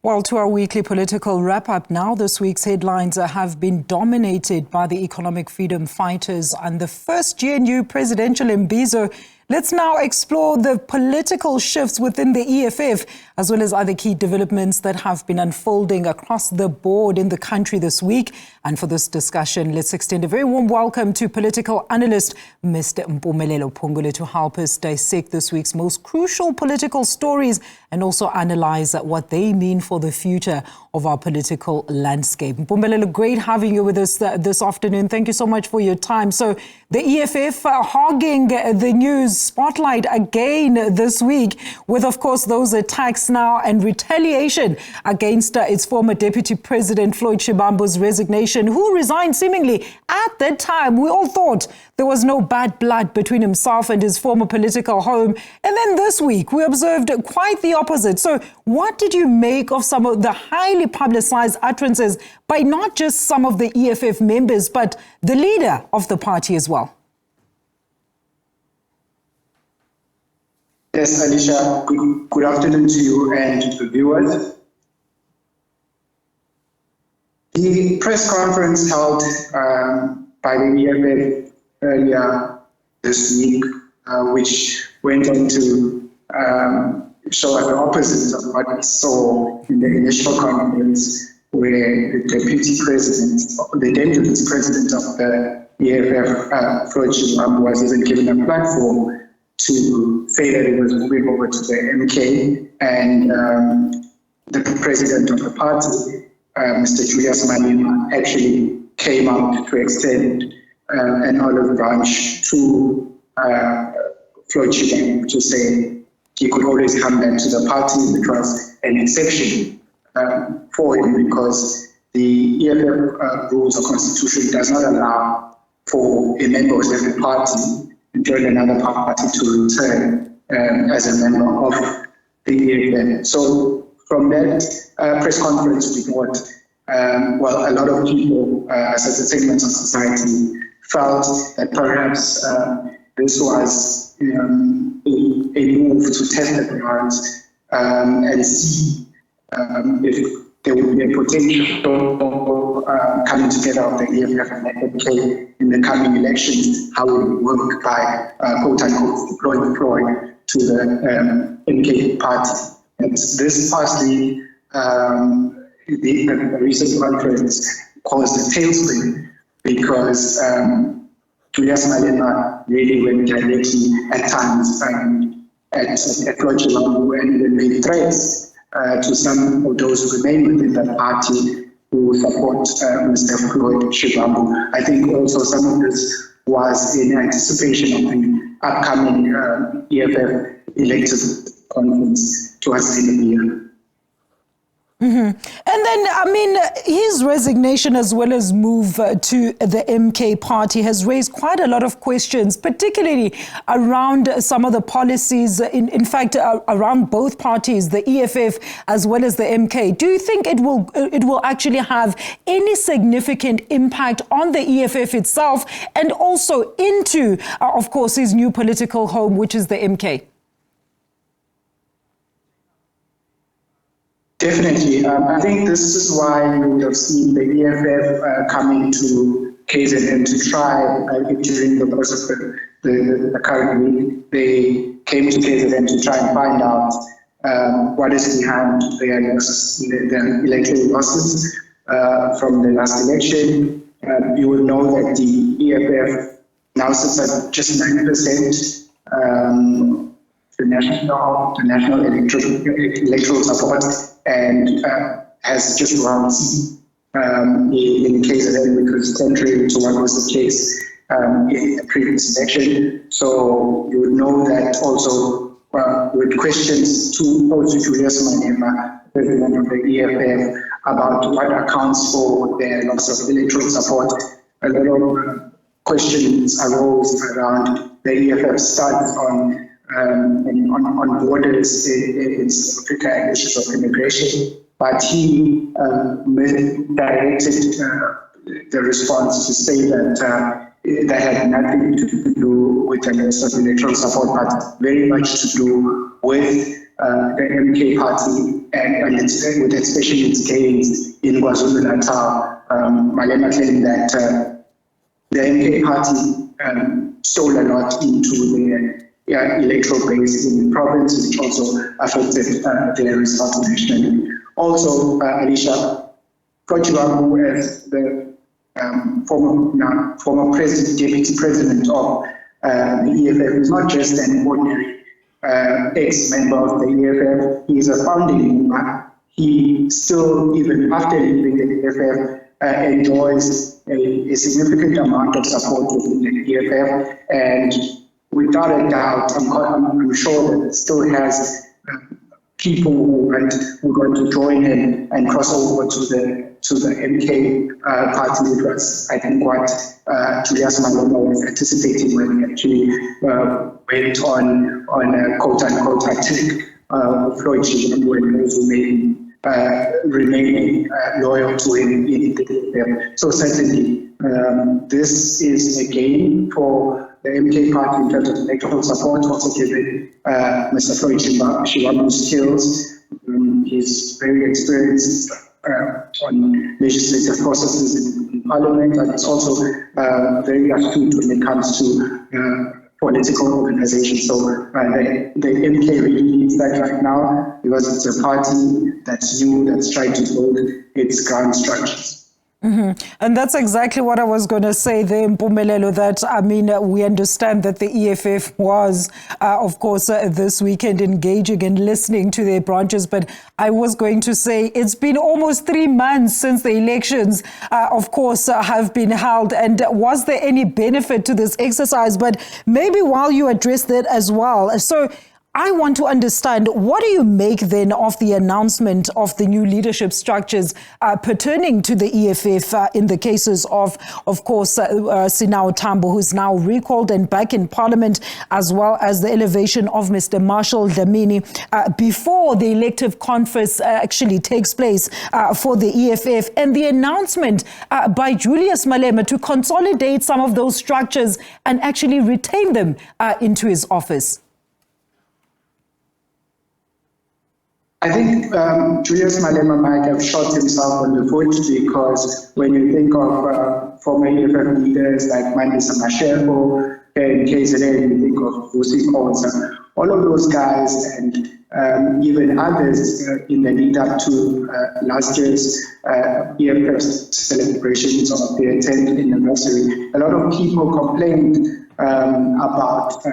Well, to our weekly political wrap-up now, this week's headlines have been dominated by the economic freedom fighters and the first GNU Presidential Imbizo. Let's now explore the political shifts within the EFF, as well as other key developments that have been unfolding across the board in the country this week. And for this discussion, let's extend a very warm welcome to political analyst Mr. Mpumelelo Phungula to help us dissect this week's most crucial political stories and also analyze what they mean for the future of our political landscape. Mpumelelo, great having you with us this afternoon. Thank you so much for your time. So the EFF hogging the news spotlight again this week with, of course, those attacks now and retaliation against its former Deputy President Floyd Shivambu's resignation, who resigned seemingly at that time. We all thought there was no bad blood between himself and his former political home. And then this week, we observed quite the opposite. So what did you make of some of the highly publicized utterances by not just some of the EFF members, but the leader of the party as well? Yes, Alicia, good afternoon to you and to the viewers. The press conference held by the EFF earlier this week, which went on to show us the opposite of what we saw in the initial conference, where the deputy president of the EFF, Floyd Shivambu, was even given a platform to say that he was moving over to the MK, and the president of the party, Mr. Julius Malema, actually came out to extend an olive branch to Floyd Shivambu to say he could always come back to the party, which was an exception for him because the EFF rules or constitution does not allow for a member of the party to join another party to return as a member of the EFF. So from that press conference, we thought, well, a lot of people, certain segments of society, felt that perhaps this was a move to test the grounds and see if there would be a potential coming together of the EFF and the MK in the coming elections, how it would work by quote-unquote deploying Floyd to the MK party. And this past week, the recent conference caused a tailspin because Julius Malema really went directly at times at Floyd Shivambu and even made threats to some of those who remain within the party who support Mr. Floyd Shivambu. I think also some of this was in anticipation of the upcoming EFF elected conference towards the end of the year. And then, I mean, his resignation as well as move to the MK party has raised quite a lot of questions, particularly around some of the policies, in fact, around both parties, the EFF as well as the MK. Do you think it will actually have any significant impact on the EFF itself and also into, of course, his new political home, which is the MK? Definitely. I think this is why you would have seen the EFF coming to KZN to try, during the course of the current week, they came to KZN to try and find out what is behind the electoral losses from the last election. You will know that the EFF now sits at just 9%. The national electoral support and has just run in KZN, because contrary to what was the case in the previous election. So you would know that also with questions to Julius Malema, president of the EFF, about what accounts for the loss of electoral support, a lot of questions arose around the EFF stance on borders in South Africa and issues of immigration, but he directed the response to say that that had nothing to do with the loss of electoral support, but very much to do with the MK party and with especially its gains in KwaZulu-Natal. Malema claimed that the MK party stole a lot into the electoral base in the province, which also affected their results nationally. Also, Alicia, Kochiwabu, as the former deputy president of the EFF, is not just an ordinary ex-member of the EFF. He is a founding member. He still, even after leaving the EFF, enjoys a significant amount of support within the EFF, and without a doubt, I'm sure that it still has people who are going to join him and cross over to the MK party. It was, I think, what Julius Malema was anticipating when he actually went on a quote-unquote attack Floyd Shivambu and those who may remain loyal to him in the So certainly, this is a gain for the MK party in terms of electoral support, also given Mr. Floyd Shivambu's skills. He's very experienced on legislative processes in Parliament, and it's also very astute when it comes to political organization. So the MK really needs that right now, because it's a party that's new, that's trying to build its ground structures. Mm-hmm. And that's exactly what I was going to say there, Mpumelelo, that, I mean, we understand that the EFF was, of course, this weekend engaging and listening to their branches. But I was going to say it's been almost 3 months since the elections, of course, have been held. And was there any benefit to this exercise? But maybe while you address that as well. So I want to understand, what do you make then of the announcement of the new leadership structures pertaining to the EFF in the cases of course, Sinao Tambo, who's now recalled and back in Parliament, as well as the elevation of Mr. Marshall Dlamini before the elective conference actually takes place for the EFF, and the announcement by Julius Malema to consolidate some of those structures and actually retain them into his office? I think Julius Malema might have shot himself on the foot, because when you think of former EFF leaders like Mandisa Mashego and KZN, you think of Vusi Khoza, all of those guys, and even others in the lead up to last year's EFF celebrations of their 10th anniversary, a lot of people complained about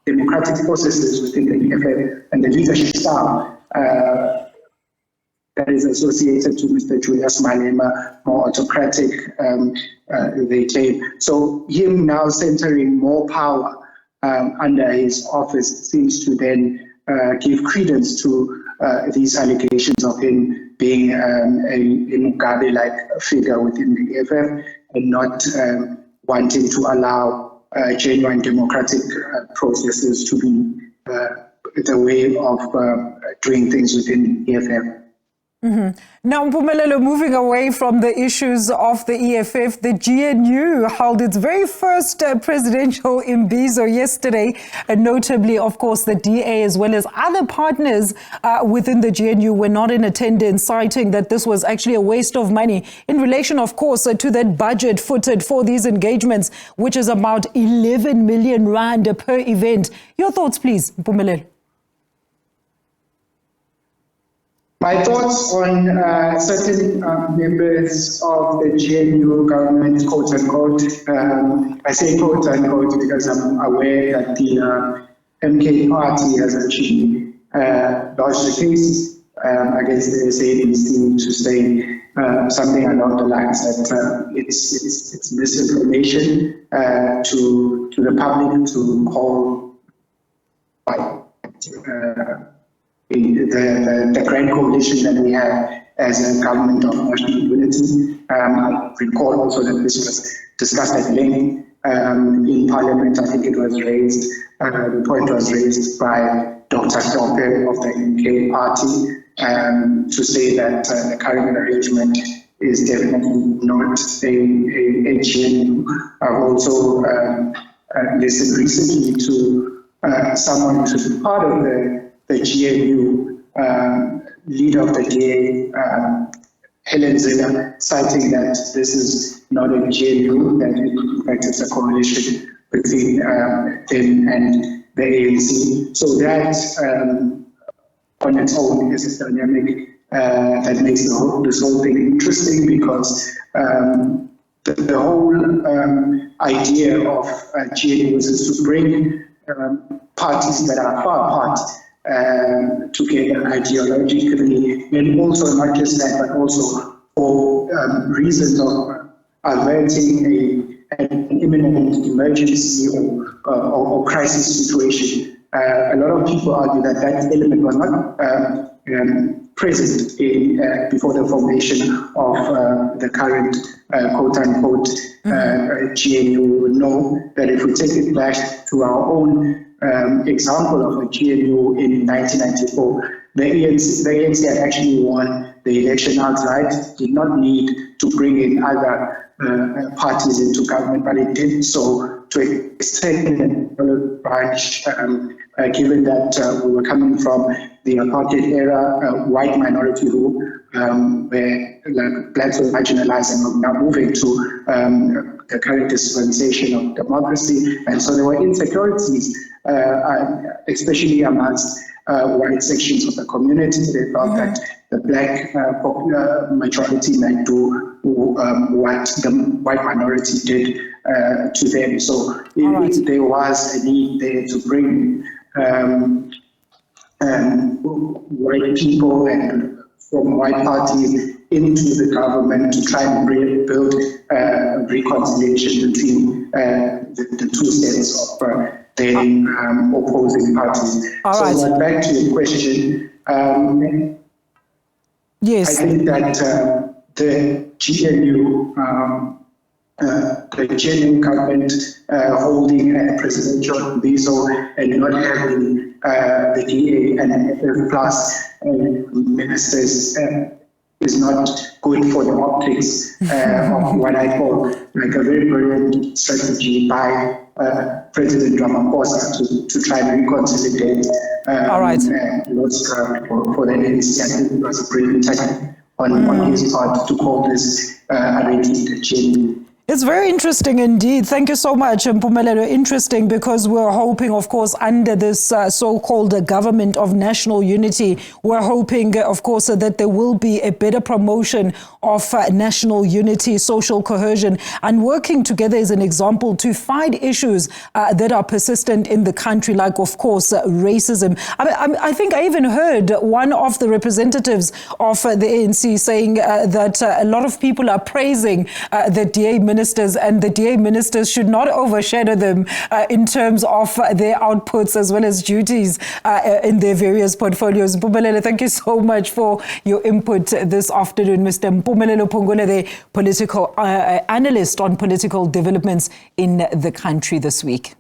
democratic processes within the EFF and the leadership style that is associated to Mr. Julius Malema, more autocratic, they claim. So him now centering more power under his office seems to then give credence to these allegations of him being a Mugabe-like figure within the EFF, and not wanting to allow genuine democratic processes to be the way of doing things within EFF. Mm-hmm. Now, Mpumelelo, moving away from the issues of the EFF, the GNU held its very first presidential Imbizo yesterday, and notably, of course, the DA as well as other partners within the GNU were not in attendance, citing that this was actually a waste of money in relation, of course, to that budget footed for these engagements, which is about 11 million rand per event. Your thoughts, please, Mpumelelo. My thoughts on certain members of the GNU government, quote unquote. I say quote unquote because I'm aware that the MK party has actually lodged a case against the SABC to say something along the lines that it's misinformation to the public to call the grand coalition that we have as a government of national unity. I recall also that this was discussed at length in Parliament. I think it was raised, the point was raised by Dr. Sope of the MK party to say that the current arrangement is definitely not a GNU. I've also listened recently to someone who's part of the GNU leader of the DA, Helen Zille, citing that this is not a GNU, that in fact it's a coalition between them and the ANC. So that on its own is a dynamic that makes this whole thing interesting, because the whole idea of GNUs is to bring parties that are far apart together ideologically, and also not just that, but also for reasons of averting an imminent emergency or crisis situation. A lot of people argue that that element was not present before the formation of the current quote-unquote GNU. We know that if we take it back to our own example of the GNU in 1994, the ANC had actually won the election outright, did not need to bring in other parties into government, but it did so to extend the branch, given that we were coming from the apartheid era, white minority rule, where blacks were marginalized and now moving to the current dispensation of democracy. And so there were insecurities, especially amongst white sections of the community. They felt that the black majority might do what the white minority did to them. So if there was a need there to bring white people and from white parties into the government to try and build reconciliation between the two sets of then opposing parties. So back to your question, yes, I think that the GNU government holding a presidential Imbizo and not having the DA and EFF plus ministers is not good for the optics of what I call like a very brilliant strategy by President Ramaphosa to try and reconciliate what's for the ANC. I think it was a brilliant tactic on his part to call this already the GNU. It's very interesting indeed. Thank you so much, Mpumelelo. Interesting, because we're hoping, of course, under this so-called government of national unity, we're hoping, of course, that there will be a better promotion of national unity, social cohesion, and working together as an example to fight issues that are persistent in the country, like, of course, racism. I think I even heard one of the representatives of the ANC saying that a lot of people are praising the DA ministers, and the DA ministers should not overshadow them in terms of their outputs as well as duties in their various portfolios. Mpumelelo, thank you so much for your input this afternoon. Mr. Mpumelelo Phungula, the political analyst on political developments in the country this week.